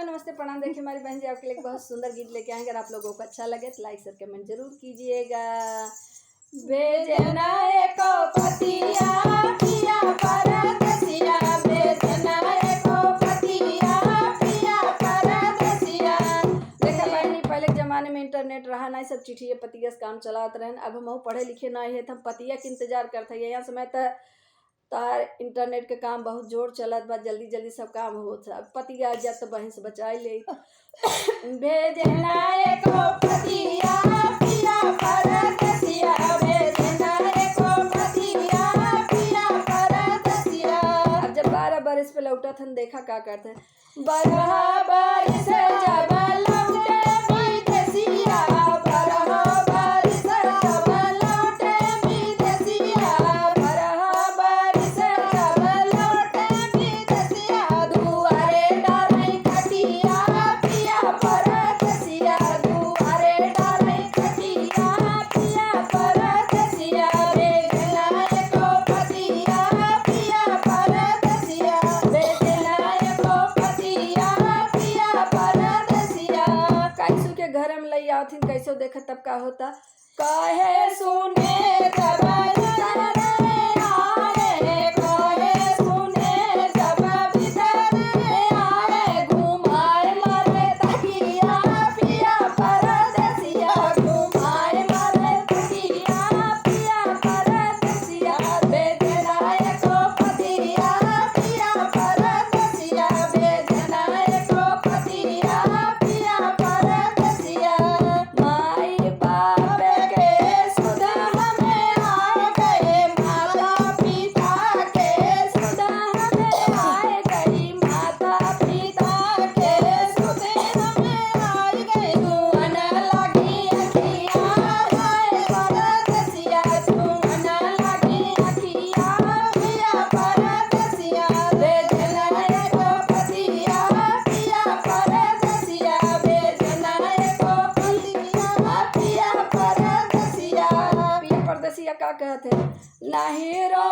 नमस्ते प्रणाम। देखिए हमारी बहन जी आपके लिए एक बहुत सुंदर गीत लेके आएंगे। अगर आप लोगों को अच्छा लगे तो लाइक शेयर कमेंट जरूर कीजिएगा। भेजना एको पतिया पिया परदेसिया, भेजना एको पतिया पिया परदेसिया। देखा बहनी, पहले के जमाने में इंटरनेट रहा नहीं, सब चिट्ठिया पतिया से काम चलाते रहन। अब हम पढ़े लिखे नहीं है तो हम पतिया के इंतजार करते हैं। यहाँ समय तक तार इंटरनेट के काम बहुत जोर चलत बा, जल्दी जल्दी सब काम होत है। पति आ जात तो बहन से बचाई ले। भेजना एको पतिया पिया परदेसिया, भेजना एको पतिया पिया परदेसिया। अब जब 12 बरस पे लौटा था देखा का करते हैं। 12 बरस जब लौटे विदेसिया, 12 बरस जब लौटे विदेसिया, 12 बरस जब लौटे विदेसिया। दुआरे डारै खटिया पिया परदेसिया, दुआरे डारै खटिया पिया परदेसिया। भेजना एको पतिया पिया परदेसिया, भेजना एको पतिया पिया परदेसिया। कैसू के घर में लई आथिन, कैसो देख तब का होता। काहे सुने जब भीतर आए, काहे सुने जब भीतर आए। घुमाए मारे तकिया पिया परदेसिया, घुमाए मारे तकिया पिया परदेसिया। भेजना एको पतिया पिया परदेसिया, भेजना एको पतिया पिया परदेसिया। माई बाप के सुध हमें आए गए, माता पिता के सुध हमें आए गई, माता पिता के सुध हमें आए गई। जुअन लगी अखिया हाय परदेसिया, जुअन लगी अखिया पिया परदेसिया। भेजना एको पतिया पिया परदेसिया, भेजना एको पतिया पिया परदेसिया। पिया परदेसिया का कहते हैं। नहीं रो